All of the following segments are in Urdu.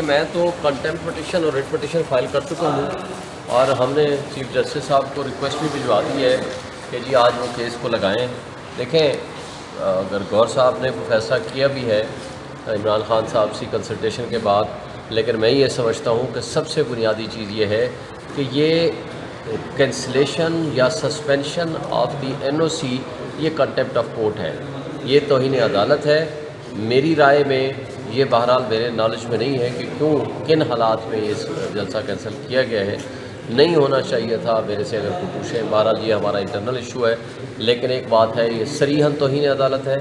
میں تو کنٹمپٹ پٹیشن اور ریٹ پٹیشن فائل کر چکا ہوں اور ہم نے چیف جسٹس صاحب کو ریکویسٹ بھی بھجوا دی ہے کہ جی آج وہ کیس کو لگائیں. دیکھیں اگر گور صاحب نے فیصلہ کیا بھی ہے عمران خان صاحب سے کنسلٹیشن کے بعد, لیکن میں یہ سمجھتا ہوں کہ سب سے بنیادی چیز یہ ہے کہ یہ کینسلیشن یا سسپینشن آف دی NOC یہ کنٹمپٹ آف کورٹ ہے, یہ توہین عدالت ہے. میری رائے میں یہ بہرحال میرے نالج میں نہیں ہے کہ کن حالات میں یہ جلسہ کینسل کیا گیا ہے. نہیں ہونا چاہیے تھا میرے سے اگر کوئی پوچھیں. بہرحال یہ ہمارا انٹرنل ایشو ہے, لیکن ایک بات ہے یہ صریحاً توہین عدالت ہے.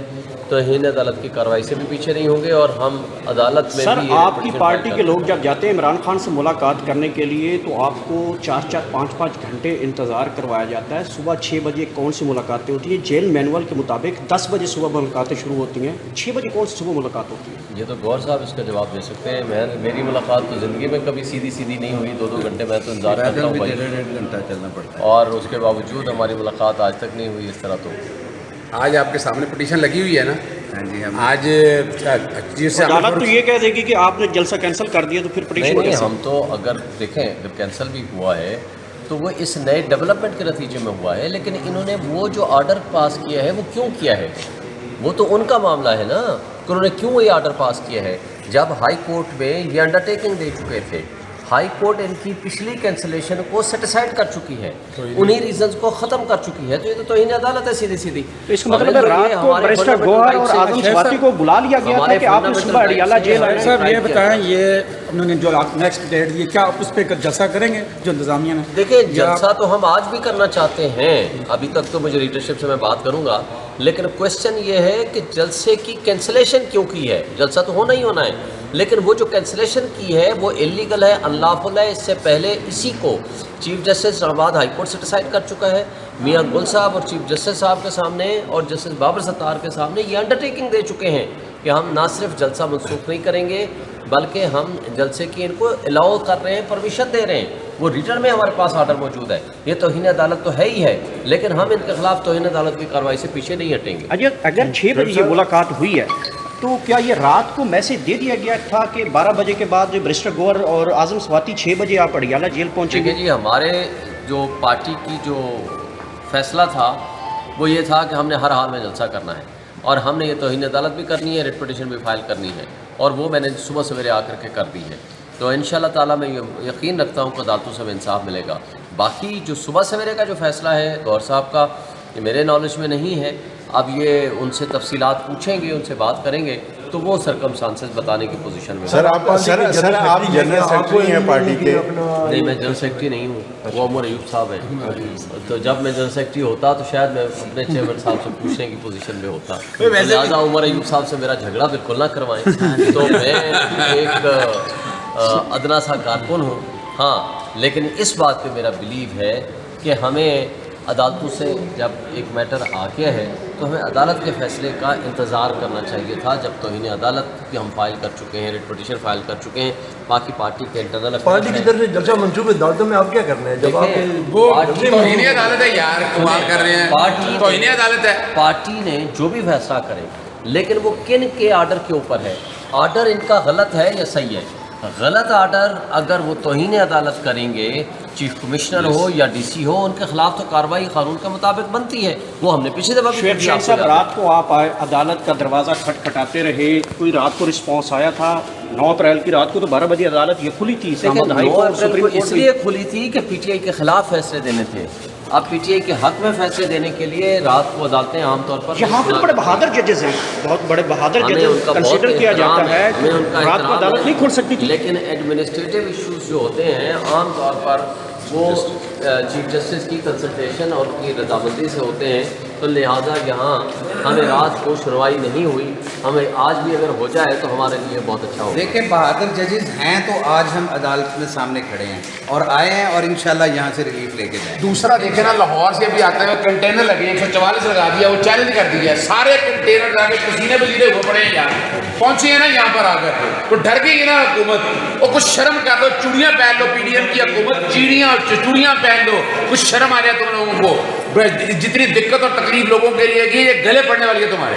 توہین عدالت کی کارروائی سے بھی پیچھے نہیں ہوں گے اور ہم عدالت میں سر بھی آپ کی پارٹی کے لوگ جب جاتے ہیں عمران خان سے ملاقات کرنے کے لیے تو آپ کو 4-5 گھنٹے انتظار کروایا جاتا ہے. صبح 6 بجے کون سی ملاقاتیں ہوتی ہیں؟ جیل مینول کے مطابق 10 بجے صبح ملاقاتیں شروع ہوتی ہیں, 6 بجے کون سی صبح ملاقات ہوتی ہے؟ یہ تو گور صاحب اس کا جواب دے سکتے ہیں. میری ملاقات تو زندگی میں کبھی سیدھی نہیں ہوئی. 2 گھنٹے میں تو انتظار کرتا ہوں بھائی, 1.5 گھنٹہ چلنا پڑتا ہے. اور اس کے باوجود ہماری ملاقات آج تک نہیں ہوئی اس طرح. تو آج آپ کے سامنے پٹیشن لگی ہوئی ہے نا. ہاں جی, ہم آج جس سے عدالت تو یہ کہہ دے گی کہ آپ نے جلسہ کینسل کر دیا تو پھر پٹیشن نہیں, ہم تو اگر دیکھیں اگر کینسل بھی ہوا ہے تو وہ اس نئے ڈیولپمنٹ کے نتیجے میں ہوا ہے, لیکن انہوں نے وہ جو آرڈر پاس کیا ہے وہ کیوں کیا ہے, وہ تو ان کا معاملہ ہے نا کہ انہوں نے کیوں یہ آرڈر پاس کیا ہے. جب ہائی کورٹ میں یہ انڈرٹیکنگ دے چکے تھے, ہائی کورٹ ان کی پچھلی کینسلیشن کو سیٹیسفائڈ کر چکی ہے, انہی ریزنز کو ختم کر چکی ہے, تو یہ تو توہین عدالت ہے سیدھی. تو اس کا مطلب ہے رات کو بیرسٹر گوہر اور اعظم سواتی کو بلا لیا گیا تھا کہ آپ نے صبح اڈیالہ جیل آئے. صاحب یہ بتائیں, یہ انہوں نے جو نیکسٹ ڈیٹ دی کیا آپ اس پہ جلسہ کریں گے جو انتظامیہ نے؟ دیکھیں جلسہ تو ہم آج بھی کرنا چاہتے ہیں, ابھی تک تو مجھے لیڈرشپ سے میں بات کروں گا, لیکن کوشچن یہ ہے کہ جلسے کی کینسلیشن کیوں کی ہے. جلسہ تو ہونا ہی ہونا ہے, لیکن وہ جو کینسلیشن کی ہے وہ انلیگل ہے, انلافل ہے. اس سے پہلے اسی کو چیف جسٹس اسلام آباد ہائی کورٹ سے ڈیسائیڈ کر چکا ہے. میاں گل صاحب اور چیف جسٹس صاحب کے سامنے اور جسٹس بابر ستار کے سامنے یہ انڈرٹیکنگ دے چکے ہیں کہ ہم نہ صرف جلسہ منسوخ نہیں کریں گے بلکہ ہم جلسے کی ان کو الاؤ کر رہے ہیں, پرمیشن دے رہے ہیں. وہ ریٹرن میں ہمارے پاس آرڈر موجود ہے. یہ توہین عدالت تو ہے ہی ہے, لیکن ہم ان کے خلاف توہین عدالت کی کارروائی سے پیچھے نہیں ہٹیں گے. اگر 6 بجے یہ ملاقات ہوئی ہے تو کیا یہ رات کو میسج دے دیا گیا تھا کہ 12 بجے کے بعد بیرسٹر گوہر اور اعظم سواتی 6 بجے آپ اڈیالہ جیل پہنچیں گے؟ جی ہمارے جو پارٹی کی جو فیصلہ تھا وہ یہ تھا کہ ہم نے ہر حال میں جلسہ کرنا ہے اور ہم نے یہ توہین عدالت بھی کرنی ہے, ریٹ پٹیشن بھی فائل کرنی ہے, اور وہ میں نے صبح سویرے آ کر کے کر دی ہے. تو انشاءاللہ تعالیٰ میں یقین رکھتا ہوں کہ عدالتوں سے انصاف ملے گا. باقی جو صبح سویرے کا جو فیصلہ ہے گور صاحب کا, یہ میرے نالج میں نہیں ہے. اب یہ ان سے تفصیلات پوچھیں گے, ان سے بات کریں گے تو وہ سرکمسٹانسز بتانے کی پوزیشن میں. سر آپ جنرل سیکرٹری ہیں پارٹی کے؟ نہیں, میں جنرل سیکرٹری نہیں ہوں, وہ عمر ایوب صاحب ہیں. تو جب میں جنرل سیکرٹری ہوتا تو شاید میں اپنے چیئرمین صاحب سے پوچھنے کی پوزیشن میں ہوتا. لہٰذا عمر ایوب صاحب سے میرا جھگڑا بالکل نہ کروائیں. تو میں ایک ادنا سا کارکن ہوں. ہاں, لیکن اس بات پہ میرا بلیو ہے کہ ہمیں عدالتوں سے جب ایک میٹر آ گیا ہے تو ہمیں عدالت کے فیصلے کا انتظار کرنا چاہیے تھا. جب توہین عدالت کی ہم فائل کر چکے ہیں, ریٹ پٹیشن فائل کر چکے ہیں, باقی پارٹی کے انٹرنل پارٹی کی طرف سے جلسہ منسوخ عدالتوں میں آپ کیا کرنا ہے؟ جب آپ وہ توہین عدالت ہے یار, کمال کر رہے ہیں, توہین عدالت ہے. پارٹی نے جو بھی فیصلہ کرے, لیکن وہ کن کے آرڈر کے اوپر ہے. آرڈر ان کا غلط ہے یا صحیح ہے؟ غلط آرڈر اگر وہ توہین عدالت کریں گے, چیف کمشنر ہو یا DC ہو, ان کے خلاف تو کارروائی قانون کے مطابق بنتی ہے. وہ ہم نے پچھلے دفعہ شعیب شاہ صاحب رات کو آپ عدالت کا دروازہ کھٹکھٹاتے رہے, کوئی رات کو رسپانس آیا تھا؟ 9 اپریل کی رات کو تو 12 بجے عدالت یہ کھلی تھی. 9 اپریل کو اس لیے کھلی تھی کہ PTI کے خلاف فیصلے دینے تھے. اب PTI کے حق میں فیصلے دینے کے لیے رات کو عدالتیں عام طور پر یہاں پر بڑے بہادر ججز ہیں, بہت بڑے بہادر ججز کنسیڈر کیا جاتا ہے کہ رات کو عدالت نہیں کھل سکتی تھی. لیکن ایڈمنسٹریٹو ایشوز جو ہوتے ہیں عام طور پر وہ چیف جسٹس کی کنسلٹیشن اور کی رضامندی سے ہوتے ہیں. تو لہٰذا یہاں ہمیں رات کو سنوائی نہیں ہوئی. ہمیں آج بھی اگر ہو جائے تو ہمارے لیے بہت اچھا ہوگا. دیکھیں بہادر ججز ہیں تو آج ہم عدالت میں سامنے کھڑے ہیں اور آئے ہیں اور انشاءاللہ یہاں سے ریلیف لے کے جائیں. دوسرا دیکھیں نا, لاہور سے بھی آتے ہیں کنٹینر لگے 144 لگا دیا, وہ چیلنج کر دیا, سارے کنٹینر لگا کے پسینے بجیرے ہوئے پڑے ہیں. یار پہنچے ہیں نا یہاں پر آ کر تو ڈر گئی نا حکومت. وہ کچھ شرم کر دو, چوڑیاں پہن لو. PDM کی حکومت چیڑیاں چوڑیاں پہن لو, کچھ شرم آ جائے تم لوگوں کو. جتنی دقت اور تکلیف لوگوں کے لیے کی, یہ گلے پڑنے والی ہے تمہارے.